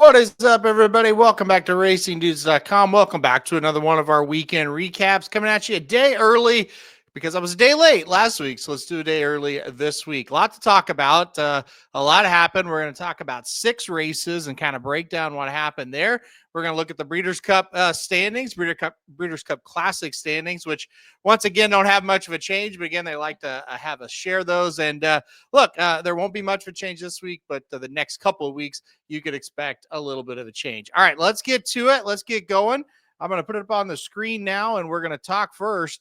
What is up, everybody? Welcome back to RacingDudes.com. Welcome back to another one of our weekend recaps, coming at you a day early because I was a day late last week. So let's do a day early this week. A lot to talk about. A lot happened. We're going to talk about 6 races and kind of break down what happened there. We're going to look at the Breeders' Cup standings, Breeders' Cup Classic standings, which once again don't have much of a change. But again, they like to have us share those. And look, there won't be much of a change this week, but the next couple of weeks, you could expect a little bit of a change. All right, let's get to it. Let's get going. I'm going to put it up on the screen now, and we're going to talk first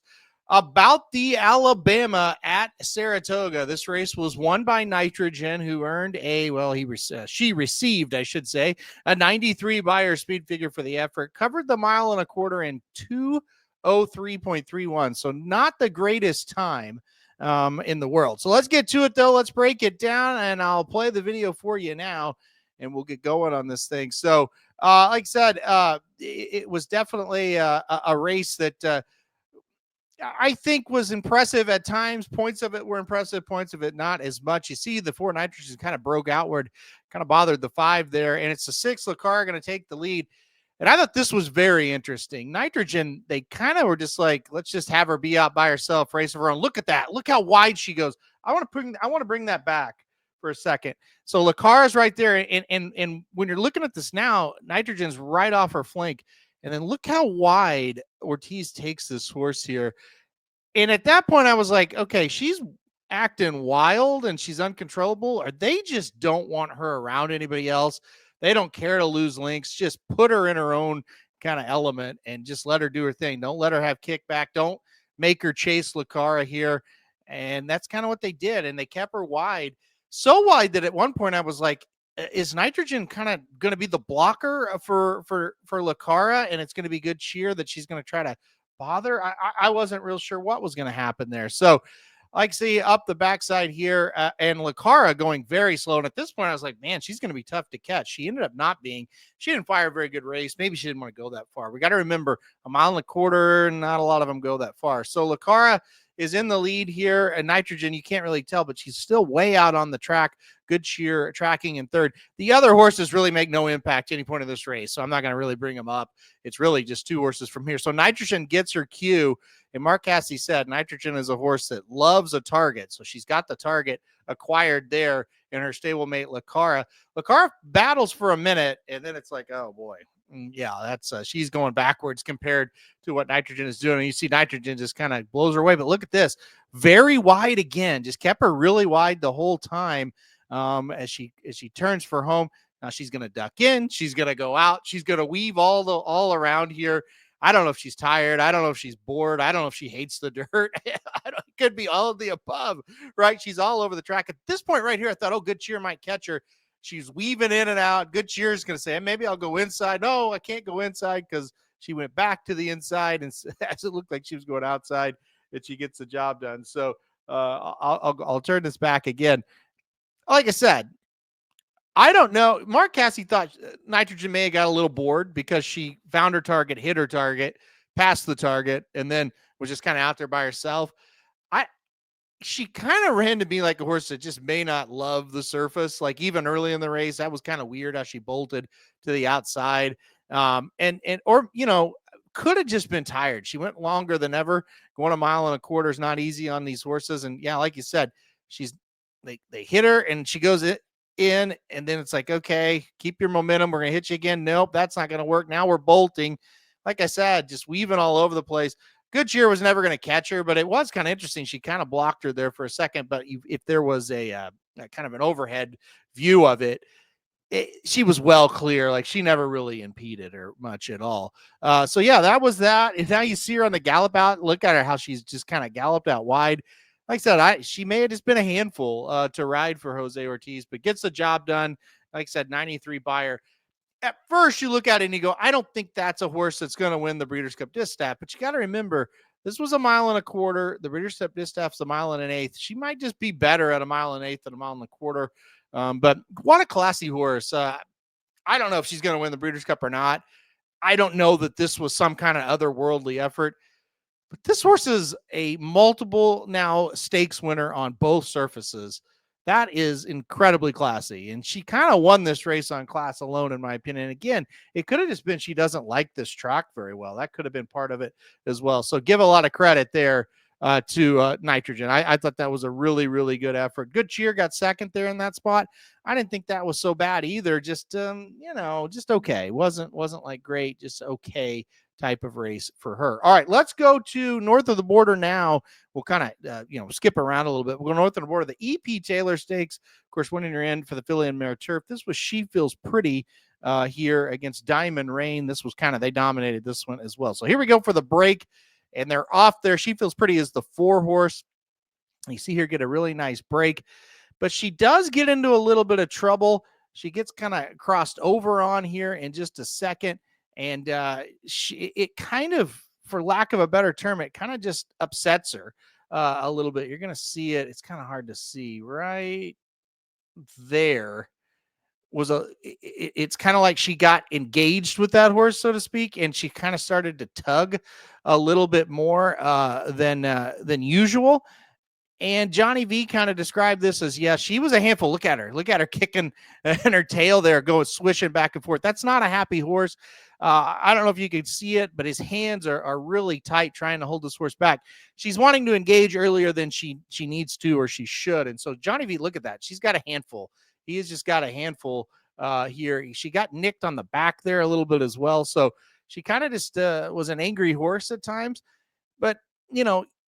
about the Alabama at Saratoga. This race was won by Nitrogen, who earned she received, I should say, a 93 Beyer speed figure for the effort. Covered the mile and a quarter in 2:03.31, so not the greatest time in the world. So let's get to it, though. Let's break it down, and I'll play the video for you now, and we'll get going on this thing. So, like I said, it was definitely a race that I think was impressive at times. Points of it were impressive, points of it not as much. You see the 4 Nitrogen kind of broke outward, kind of bothered the 5 there, and it's the 6 Lacar going to take the lead. And I thought this was very interesting. Nitrogen, they kind of were just like, let's just have her be out by herself, race of her own. Look at that. Look how wide she goes. I want to bring that back for a second. So Lacar is right there, and when you're looking at this now, Nitrogen's right off her flank. And then look how wide Ortiz takes this horse here. And at that point, I was like, okay, she's acting wild and she's uncontrollable, or they just don't want her around anybody else. They don't care to lose links. Just put her in her own kind of element and just let her do her thing. Don't let her have kickback. Don't make her chase Lacara here. And that's kind of what they did. And they kept her wide, so wide that at one point I was like, is Nitrogen kind of going to be the blocker for Lacara, and it's going to be good cheer that she's going to try to bother? I wasn't real sure what was going to happen there. So, like, see up the backside here, and Lacara going very slow. And at this point, I was like, man, she's going to be tough to catch. She ended up not being. She didn't fire a very good race. Maybe she didn't want to go that far. We got to remember, a mile and a quarter, not a lot of them go that far. So Lacara is in the lead here, and Nitrogen, you can't really tell, but she's still way out on the track. Good cheer, tracking in third. The other horses really make no impact at any point in this race, so I'm not going to really bring them up. It's really just 2 horses from here. So Nitrogen gets her cue, and Mark Cassidy said Nitrogen is a horse that loves a target, so she's got the target acquired there in her stablemate Lacara. Lacara battles for a minute, and then it's like, oh boy, yeah, that's she's going backwards compared to what Nitrogen is doing. And you see Nitrogen just kind of blows her away. But look at this, very wide again, just kept her really wide the whole time as she turns for home. Now she's going to duck in, she's going to go out, she's going to weave all around here. I don't know if she's tired. I don't know if she's bored. I don't know if she hates the dirt. It could be all of the above, right? She's all over the track. At this point right here, I thought, oh, good cheer might catch her. She's weaving in and out. Good cheer is going to say, maybe I'll go inside. No, I can't go inside because she went back to the inside, and as it looked like she was going outside, and she gets the job done. So I'll turn this back again. Like I said, I don't know. Mark Cassidy thought Nitrogen may have got a little bored because she found her target, hit her target, passed the target, and then was just kind of out there by herself. She kind of ran to be like a horse that just may not love the surface. Like even early in the race, that was kind of weird how she bolted to the outside. Or could have just been tired. She went longer than ever. Going a mile and a quarter is not easy on these horses. And yeah, like you said, they hit her and she goes in, and then it's like, okay, keep your momentum. We're going to hit you again. Nope, that's not going to work. Now we're bolting. Like I said, just weaving all over the place. Good cheer was never going to catch her, but it was kind of interesting. She kind of blocked her there for a second, but if there was a kind of an overhead view of it, she was well clear. Like she never really impeded her much at all. So yeah, that was that. And now you see her on the gallop out. Look at her, how she's just kind of galloped out wide. Like I said, she may have just been a handful to ride for Jose Ortiz, but gets the job done. Like I said, 93 Beyer. At first you look at it and you go, I don't think that's a horse that's going to win the Breeders' Cup Distaff. But you got to remember, this was a mile and a quarter. The Breeders' Cup Distaff's a mile and an eighth. She might just be better at a mile and an eighth than a mile and a quarter. But what a classy horse. I don't know if she's going to win the Breeders' Cup or not. I don't know that this was some kind of otherworldly effort. But this horse is a multiple now stakes winner on both surfaces. That is incredibly classy. And she kind of won this race on class alone, in my opinion. And again, it could have just been she doesn't like this track very well. That could have been part of it as well. So give a lot of credit there to Nitrogen. I thought that was a really, really good effort. Good cheer, got second there in that spot. I didn't think that was so bad either. Just just okay. Wasn't like great, just okay type of race for her. All right, let's go to north of the border now. We'll kind of skip around a little bit. We'll go north of the border. The EP Taylor Stakes, of course, winning your end for the Filly and Mare Turf. This was She Feels Pretty here against Diamond Rain. This was they dominated this one as well. So here we go for the break, and they're off there. She Feels Pretty is the 4-horse. You see here get a really nice break, but she does get into a little bit of trouble. She gets kind of crossed over on here in just a second. And it kind of, for lack of a better term, it kind of just upsets her a little bit. You're going to see it. It's kind of hard to see right there. It's kind of like she got engaged with that horse, so to speak, and she kind of started to tug a little bit more than usual. And Johnny V kind of described this as, yeah, she was a handful. Look at her kicking and her tail there, going swishing back and forth. That's not a happy horse. I don't know if you can see it, but his hands are really tight trying to hold this horse back. She's wanting to engage earlier than she needs to, or she should. And so Johnny V, look at that. She's got a handful. He has just got a handful here. She got nicked on the back there a little bit as well. So she kind of just was an angry horse at times. But,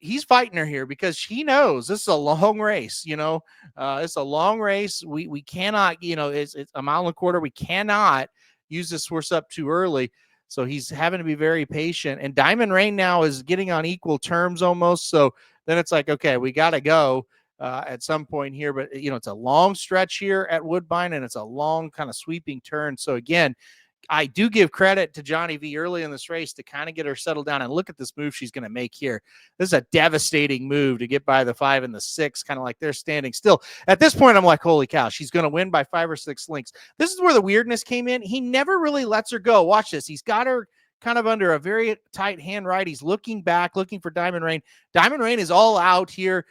he's fighting her here because he knows this is a long race. It's a long race. We cannot, it's a mile and a quarter. We cannot use this horse up too early. So he's having to be very patient. And Diamond Rain now is getting on equal terms almost. So then it's like, okay, we got to go at some point here. But, it's a long stretch here at Woodbine, and it's a long kind of sweeping turn. So again, I do give credit to Johnny V early in this race to kind of get her settled down, and look at this move she's going to make here. This is a devastating move to get by the 5 and the 6, kind of like they're standing still. At this point, I'm like, holy cow, she's going to win by 5 or 6 lengths. This is where the weirdness came in. He never really lets her go. Watch this. He's got her kind of under a very tight hand right. He's looking back, looking for Diamond Rain. Diamond Rain is all out here.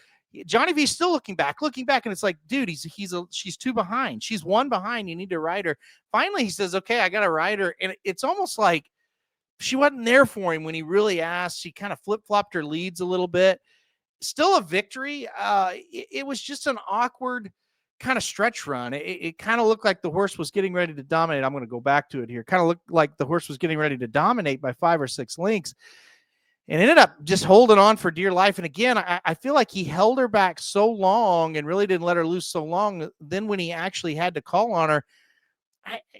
Johnny V's still looking back, and it's like, dude, she's 2 behind. She's 1 behind. You need to ride her. Finally, he says, okay, I got to ride her. And it's almost like she wasn't there for him when he really asked. She kind of flip-flopped her leads a little bit. Still a victory. It was just an awkward kind of stretch run. It kind of looked like the horse was getting ready to dominate. I'm going to go back to it here. Kind of looked like the horse was getting ready to dominate by 5 or 6 lengths. And ended up just holding on for dear life. And again, I feel like he held her back so long and really didn't let her loose so long. Then when he actually had to call on her,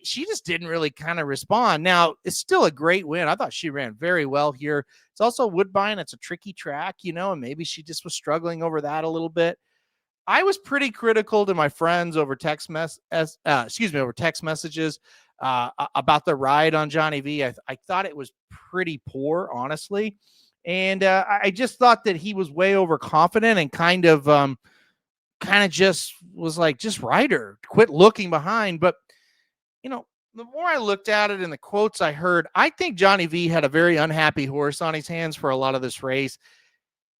she just didn't really kind of respond. Now, it's still a great win. I thought she ran very well here. It's also Woodbine. It's a tricky track, and maybe she just was struggling over that a little bit. I was pretty critical to my friends over text messages about the ride on Johnny V. I thought it was pretty poor, honestly. And I just thought that he was way overconfident and kind of just was like, just ride her, quit looking behind. But, the more I looked at it and the quotes I heard, I think Johnny V had a very unhappy horse on his hands for a lot of this race.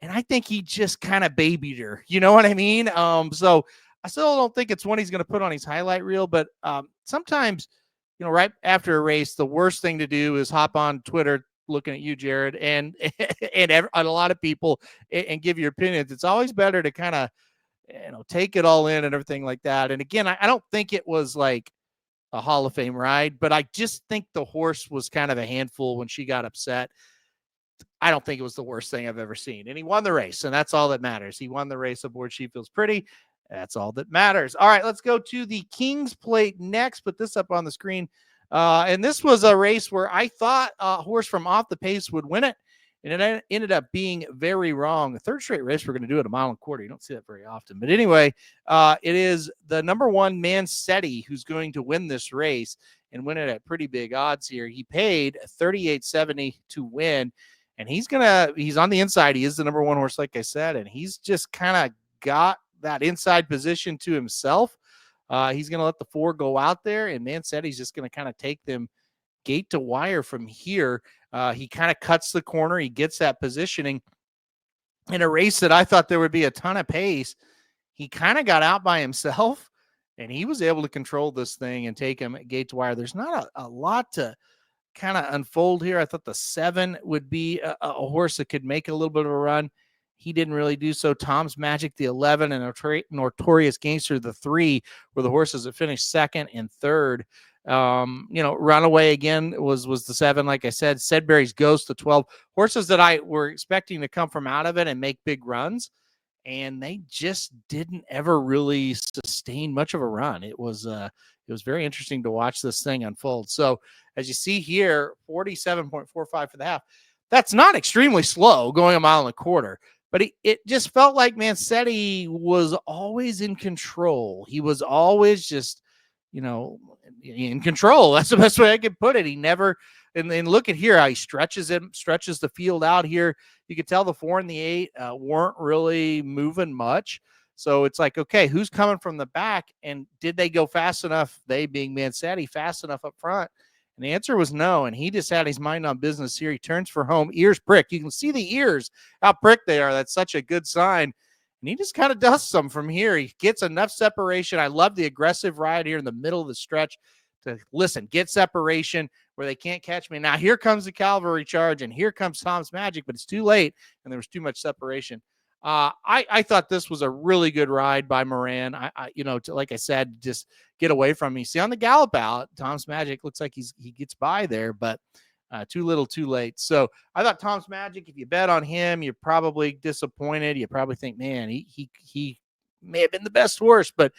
And I think he just kind of babied her. You know what I mean? So I still don't think it's one he's going to put on his highlight reel. But sometimes, right after a race, the worst thing to do is hop on Twitter, looking at you, Jared, and a lot of people and give your opinions. It's always better to kind of, take it all in and everything like that. And again, I don't think it was like a Hall of Fame ride, but I just think the horse was kind of a handful when she got upset. I don't think it was the worst thing I've ever seen. And he won the race, and that's all that matters. He won the race aboard She Feels Pretty. That's all that matters. All right, let's go to the King's Plate next. Put this up on the screen. And this was a race where I thought a horse from Off the Pace would win it, and it ended up being very wrong. The third straight race, we're going to do it a mile and a quarter. You don't see that very often. But anyway, it is the number 1 Mansetti who's going to win this race and win it at pretty big odds here. He paid $38.70 to win, and he's on the inside. He is the number 1 horse, like I said, and he's just kind of got that inside position to himself. He's going to let the 4 go out there, and Mansetti's just going to kind of take them gate to wire from here. He kind of cuts the corner. He gets that positioning in a race that I thought there would be a ton of pace. he kind of got out by himself, and he was able to control this thing and take him at gate to wire. There's not a lot to kind of unfold here. I thought the 7 would be a horse that could make a little bit of a run. He didn't really do so. Tom's Magic, the 11, and Notorious Gangster, the 3, were the horses that finished second and third. Runaway again was the 7, like I said. Sedberry's Ghost, the 12, horses that I were expecting to come from out of it and make big runs, and they just didn't ever really sustain much of a run. It was very interesting to watch this thing unfold. So as you see here, 47.45 for the half. That's not extremely slow, going a mile and a quarter, but it just felt like Mancetti was always in control. He was always just, in control. That's the best way I could put it. He never, and then look at here how he stretches the field out here. You could tell the 4 and the 8 weren't really moving much. So it's like, okay, who's coming from the back? And did they go fast enough, they being Mancetti, fast enough up front? And the answer was no. And he just had his mind on business here. He turns for home, ears pricked. You can see the ears, how pricked they are. That's such a good sign. And he just kind of dusts them from here. He gets enough separation. I love the aggressive ride here in the middle of the stretch to get separation where they can't catch me. Now here comes the cavalry charge, and here comes Tom's Magic, but it's too late, and there was too much separation. I thought this was a really good ride by Moran. Like I said, just get away from me. See on the gallop out, Tom's Magic looks like he gets by there, but too little, too late. So I thought Tom's Magic, if you bet on him, you're probably disappointed. You probably think, man, he may have been the best horse, but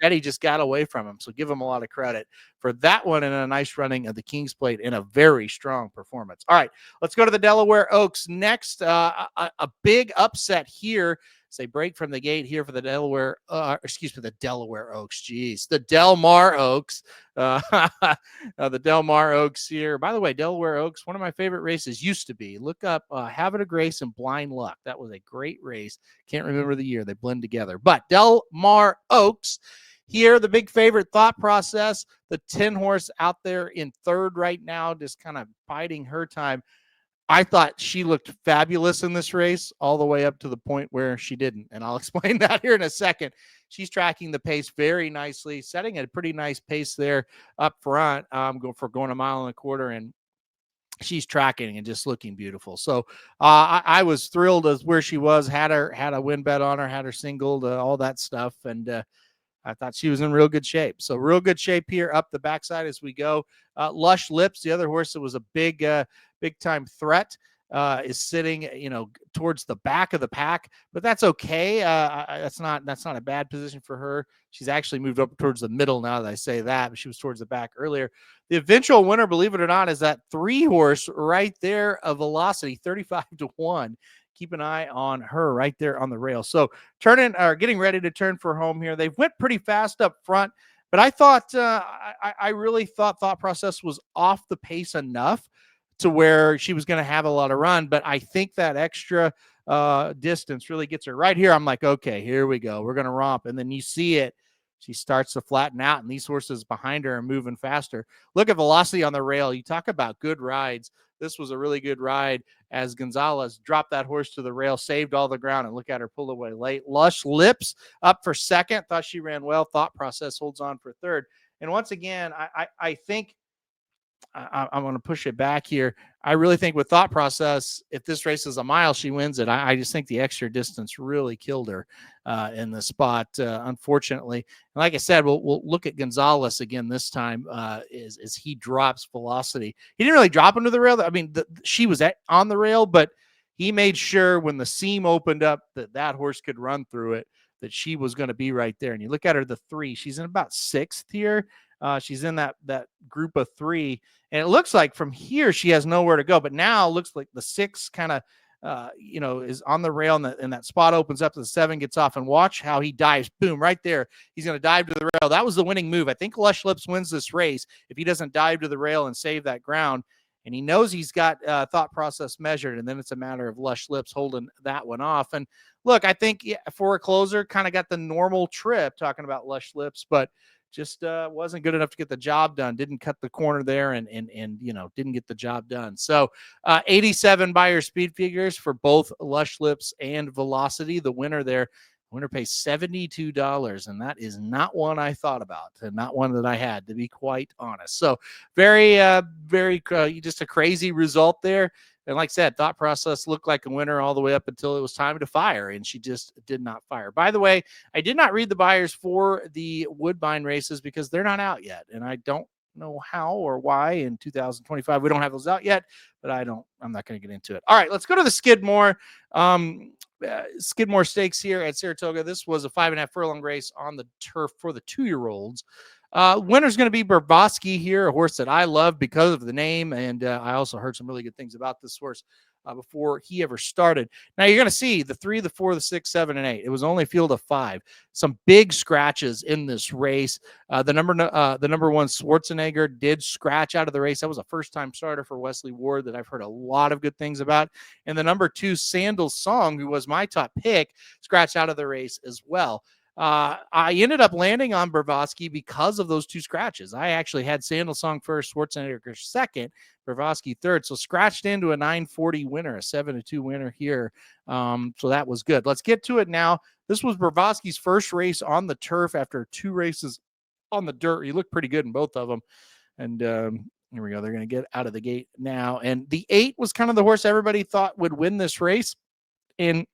he just got away from him. So give him a lot of credit for that one and a nice running of the King's Plate in a very strong performance. All right, let's go to the Delaware Oaks next. A big upset here. Say break from the gate here for the Delaware Oaks. Geez, the Del Mar Oaks. The Del Mar Oaks here. By the way, Delaware Oaks, one of my favorite races used to be. Look up Habit of Grace and Blind Luck. That was a great race. Can't remember the year. They blend together. But Del Mar Oaks here, the big favorite, Thought Process, the 10 horse out there in third right now, just kind of biding her time. I thought she looked fabulous in this race all the way up to the point where she didn't. And I'll explain that here in a second. She's tracking the pace very nicely, setting a pretty nice pace there up front, going a mile and a quarter, and she's tracking and just looking beautiful. So I was thrilled as where she was, had a win bet on her, had her singled, all that stuff. And I thought she was in real good shape. So real good shape here up the backside as we go. Lush Lips, the other horse that was a big time threat, is sitting, towards the back of the pack, but that's okay. That's not a bad position for her. She's actually moved up towards the middle now that I say that, but she was towards the back earlier. The eventual winner, believe it or not, is that 3 horse right there of Velocity, 35-1. Keep an eye on her right there on the rail. So getting ready to turn for home here. They went pretty fast up front, but I thought I really thought Thought Process was off the pace enough to where she was going to have a lot of run. But I think that extra distance really gets her right here. I'm like, okay, here we go. We're going to romp. And then you see it. She starts to flatten out, and these horses behind her are moving faster. Look at Velocity on the rail. You talk about good rides. This was a really good ride as Gonzalez dropped that horse to the rail, saved all the ground, and look at her pull away late. Lush Lips up for second. Thought she ran well. Thought Process holds on for third. And once again, I think I'm going to push it back here. I really think with Thought Process, if this race is a mile, she wins it. I just think the extra distance really killed her in the spot, unfortunately. And like I said, we'll look at Gonzalez again this time as he drops Velocity. He didn't really drop into the rail. I mean, she was on the rail, but he made sure when the seam opened up that horse could run through it, that she was going to be right there. And you look at her, the 3, she's in about 6th here. She's in that group of 3, and it looks like from here she has nowhere to go. But now it looks like the 6 kind of, is on the rail, and that spot opens up to the 7, gets off, and watch how he dives. Boom, right there. He's going to dive to the rail. That was the winning move. I think Lush Lips wins this race if he doesn't dive to the rail and save that ground. And he knows he's got Thought Process measured, and then it's a matter of Lush Lips holding that one off. And look, I think for a closer, kind of got the normal trip talking about Lush Lips, but just wasn't good enough to get the job done. Didn't cut the corner there and didn't get the job done. So 87 buyer speed figures for both Lush Lips and Velocity. The winner there Winner pays $72, and that is not one I thought about, and not one that I had, to be quite honest. So very, just a crazy result there. And like I said, thought process looked like a winner all the way up until it was time to fire, and she just did not fire. By the way, I did not read the buyers for the Woodbine races because they're not out yet, and I don't know how or why in 2025 we don't have those out yet, but I'm not going to get into it. All right, let's go to the Skidmore. Skidmore Stakes here at Saratoga. This was a 5.5 furlong race on the turf for the 2-year-olds. Winner's going to be Barbosky here, a horse that I love because of the name, and I also heard some really good things about this horse before he ever started. Now you're going to see the 3, the 4, the 6, 7, and 8. It was only a field of 5. Some big scratches in this race. The number 1 Schwarzenegger did scratch out of the race. That was a first-time starter for Wesley Ward that I've heard a lot of good things about. And the number 2 Sandals Song, who was my top pick, scratched out of the race as well. I ended up landing on Barbosky because of those 2 scratches. I actually had Sandal Song first, Schwarzenegger second, Barbosky third. So scratched into a 940 winner, a 7-2 winner here. So that was good. Let's get to it now. This was Barbosky's first race on the turf after 2 races on the dirt. He looked pretty good in both of them. And here we go. They're going to get out of the gate now. And the 8 was kind of the horse everybody thought would win this race. And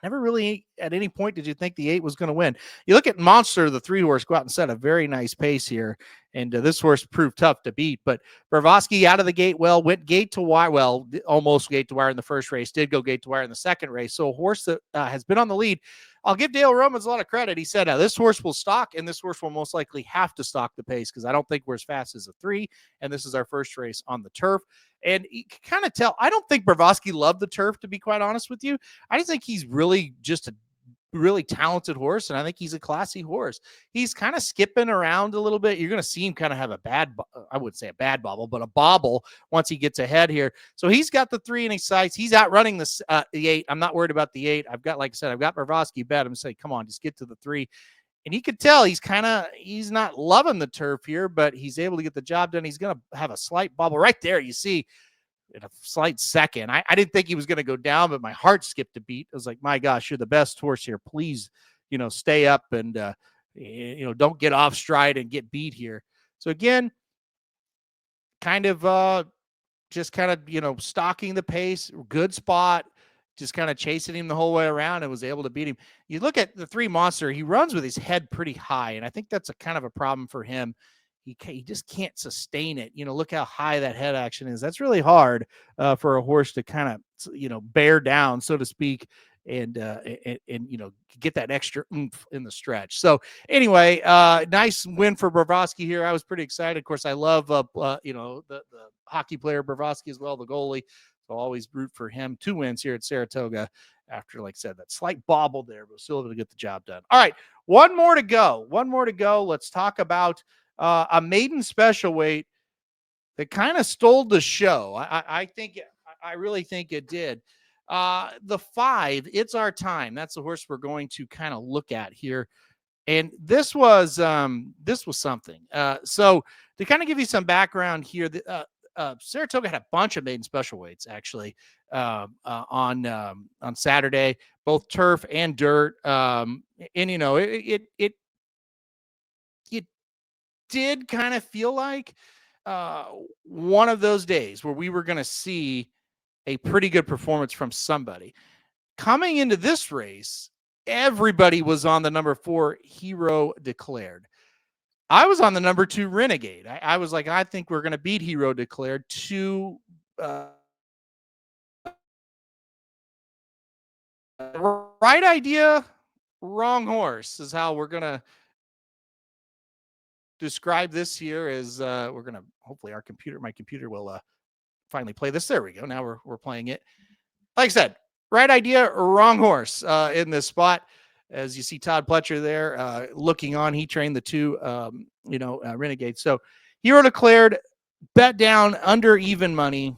never really at any point did you think the 8 was going to win. You look at Monster, the 3 horse, go out and set a very nice pace here. And this horse proved tough to beat. But Barbosky out of the gate went gate to wire. Well, almost gate to wire in the first race, did go gate to wire in the second race. So a horse that has been on the lead. I'll give Dale Romans a lot of credit. He said, this horse will stalk, and this horse will most likely have to stalk the pace because I don't think we're as fast as a 3. And this is our first race on the turf. And you can kind of tell, I don't think Barbosky loved the turf, to be quite honest with you. I just think he's really just a really talented horse, and I think he's a classy horse. He's kind of skipping around a little bit. You're going to see him kind of have I wouldn't say a bad bobble, but a bobble once he gets ahead here. So he's got the 3 in his sights. He's outrunning the 8. I'm not worried about the 8. I've got, like I said, I've got Barbosky bet. I'm saying, come on, just get to the 3. And you could tell he's not loving the turf here, but he's able to get the job done. He's going to have a slight bobble right there. You see, in a slight second. I didn't think he was going to go down, but my heart skipped a beat. I was like, my gosh, you're the best horse here. Please, stay up and, don't get off stride and get beat here. So again, kind of stalking the pace, good spot, just kind of chasing him the whole way around and was able to beat him. You look at the 3 Monster, he runs with his head pretty high, and I think that's a kind of a problem for him. He just can't sustain it. Look how high that head action is. That's really hard for a horse to kind of, bear down, so to speak, and get that extra oomph in the stretch. So anyway, nice win for Barbosky here. I was pretty excited. Of course, I love, the hockey player Barbosky as well, the goalie. So always root for him. 2 wins here at Saratoga after, like I said, that slight bobble there, but still able to get the job done. All right, one more to go. Let's talk about a maiden special weight that kind of stole the show. I really think it did. The 5, It's Our Time. That's the horse we're going to kind of look at here. And this was something. So to kind of give you some background here, Saratoga had a bunch of maiden special weights actually on Saturday, both turf and dirt. It did kind of feel like one of those days where we were going to see a pretty good performance from somebody. Coming into this race, everybody was on the number 4 Hero Declared. I was on the number 2 Renegade. I was like, I think we're going to beat Hero Declared to right idea, wrong horse is how we're going to describe this here. As we're going to, hopefully my computer will finally play this. There we go. Now we're playing it. Like I said, right idea, wrong horse in this spot. As you see Todd Pletcher there looking on, he trained the 2, Renegades. So Hero Declared, bet down under even money.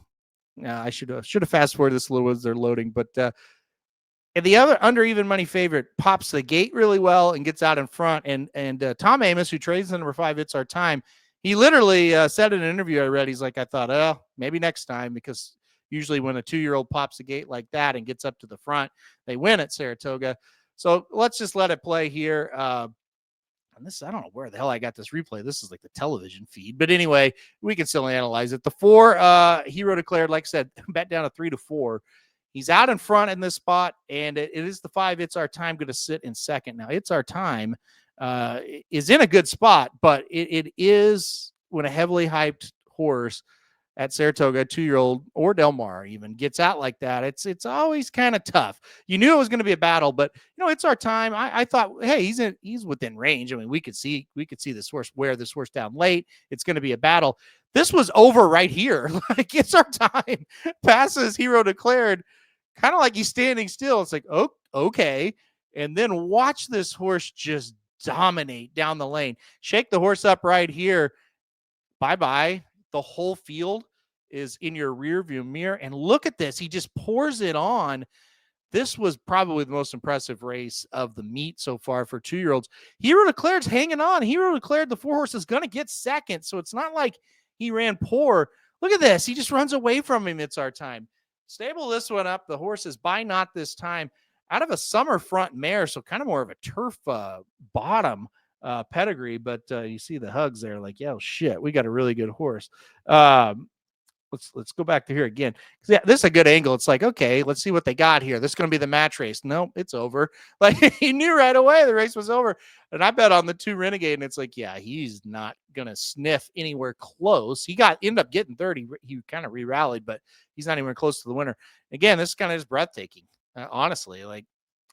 I should have fast forwarded this a little as they're loading, but and the other under even money favorite pops the gate really well and gets out in front. And Tom Amos, who trades the number 5, It's Our Time, he literally said in an interview I read, he's like, I thought, maybe next time, because usually when a 2-year-old pops the gate like that and gets up to the front, they win at Saratoga. So let's just let it play here. And this, I don't know where the hell I got this replay. This is like the television feed. But anyway, we can still analyze it. The 4, Hero Declared, like I said, bet down to 3-4. He's out in front in this spot, and it is the 5, It's Our Time, going to sit in second. Now, It's Our Time is in a good spot, but it is when a heavily hyped horse at Saratoga, 2-year-old, or Del Mar even gets out like that, it's always kind of tough. You knew it was going to be a battle, but It's Our Time. I thought, hey, he's within range. I mean, we could see this horse wear this horse down late. It's going to be a battle. This was over right here. Like, It's Our Time passes Hero Declared, kind of like he's standing still. It's like, oh, okay. And then watch this horse just dominate down the lane. Shake the horse up right here. Bye-bye. The whole field is in your rear view mirror. And look at this. He just pours it on. This was probably the most impressive race of the meet so far for 2-year-olds. Hero Declared's hanging on. Hero Declared, the 4 horse, is going to get second. So it's not like he ran poor. Look at this. He just runs away from him. It's Our Time. Stable this one up. The horse is By Not This Time out of a summer front mare. So kind of more of a turf bottom pedigree, but you see the hugs there, like, yeah, shit, we got a really good horse. Let's go back to here again. Yeah, this is a good angle. It's like, okay, let's see what they got here. This is going to be the match race. Nope, it's over. Like, he knew right away the race was over. And I bet on the 2 Renegade, and it's like, yeah, he's not going to sniff anywhere close. He ended up getting 30. He kind of re-rallied, but he's not anywhere close to the winner. Again, this is kind of just breathtaking. Honestly, like,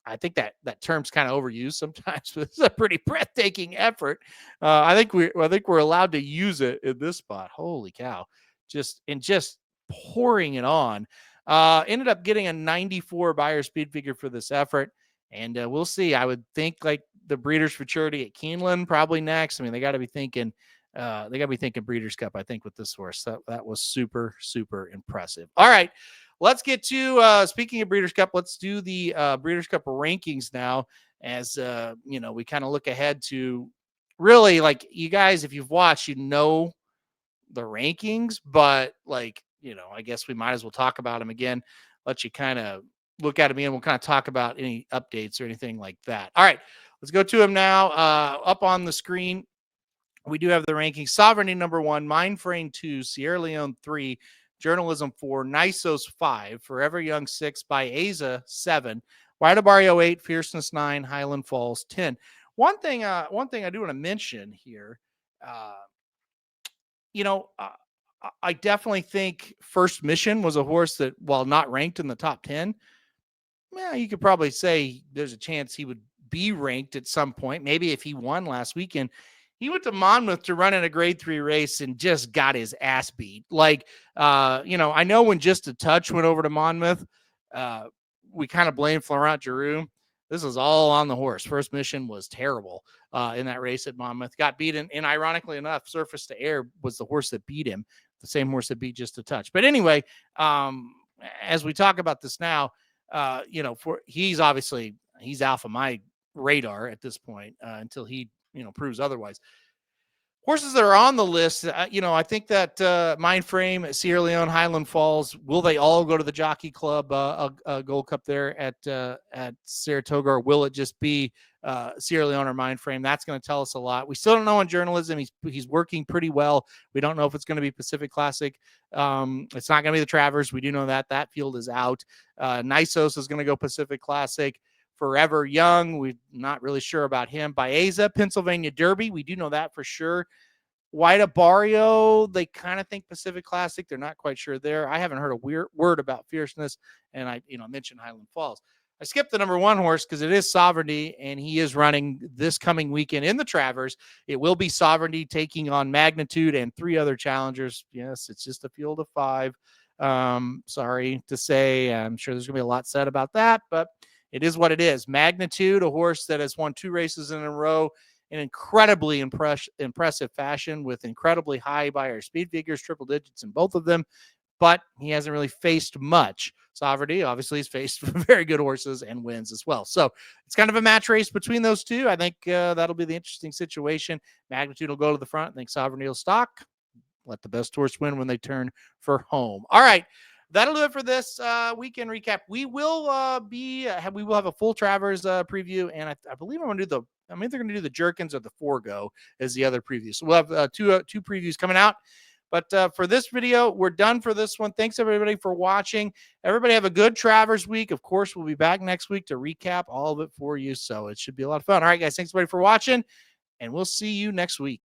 I think that term's kind of overused sometimes, but it's a pretty breathtaking effort. I think we're allowed to use it in this spot. Holy cow. Just pouring it on. Ended up getting a 94 buyer speed figure for this effort. And we'll see. I would think like the Breeders' Futurity at Keeneland probably next. I mean, they got to be thinking Breeders' Cup, I think, with this horse. That was super, super impressive. All right. Let's get to, speaking of Breeders' Cup, let's do the Breeders' Cup rankings now as, we kind of look ahead to really, like, you guys, if you've watched, the rankings, but like, I guess we might as well talk about them again, let you kind of look at them and we'll kind of talk about any updates or anything like that. All right, let's go to them now. Up on the screen, we do have the rankings. Sovereignty number 1, Mindframe 2, Sierra Leone 3, Journalism 4, Nisos 5, Forever Young 6, Baeza 7, Barrio 8, Fierceness 9, Highland Falls 10. One thing I do want to mention here, I definitely think First Mission was a horse that, while not ranked in the top 10, you could probably say there's a chance he would be ranked at some point. Maybe if he won last weekend. He went to Monmouth to run in a grade 3 race and just got his ass beat. Like, I know when Just a Touch went over to Monmouth, we kind of blamed Florent Giroux. This is all on the horse. First Mission was terrible in that race at Monmouth. Got beaten, and ironically enough, Surface to Air was the horse that beat him, the same horse that beat Just a Touch. But anyway, as we talk about this now, he's off of my radar at this point until he proves otherwise. Horses that are on the list, I think that Mindframe, Sierra Leone, Highland Falls, will they all go to the Jockey Club Gold Cup there at Saratoga, or will it just be Sierra Leone or Mindframe? That's going to tell us a lot. We still don't know on Journalism. He's working pretty well. We don't know if it's going to be Pacific Classic. It's not going to be the Travers. We do know that field is out. Nisos is going to go Pacific Classic. Forever Young, we're not really sure about him. Baeza, Pennsylvania Derby, we do know that for sure. Barrio, they kind of think Pacific Classic. They're not quite sure there. I haven't heard a word about Fierceness, and I mentioned Highland Falls. I skipped the number 1 horse because it is Sovereignty, and he is running this coming weekend in the Travers. It will be Sovereignty taking on Magnitude and 3 other challengers. Yes, it's just a field of 5. Sorry to say, I'm sure there's going to be a lot said about that, but it is what it is. Magnitude, a horse that has won 2 races in a row in incredibly impressive fashion with incredibly high buyer speed figures, triple digits in both of them, but he hasn't really faced much. Sovereignty, obviously, has faced very good horses and wins as well. So it's kind of a match race between those two. I think that'll be the interesting situation. Magnitude will go to the front. I think Sovereignty will stock. Let the best horse win when they turn for home. All right. that'll do it for this weekend recap. We will we will have a full Travers preview, and I believe I'm either going to do the Jerkins or the Forgo as the other preview. So we'll have two previews coming out. But for this video, we're done for this one. Thanks everybody for watching. Everybody have a good Travers week. Of course, we'll be back next week to recap all of it for you. So it should be a lot of fun. All right, guys. Thanks everybody for watching, and we'll see you next week.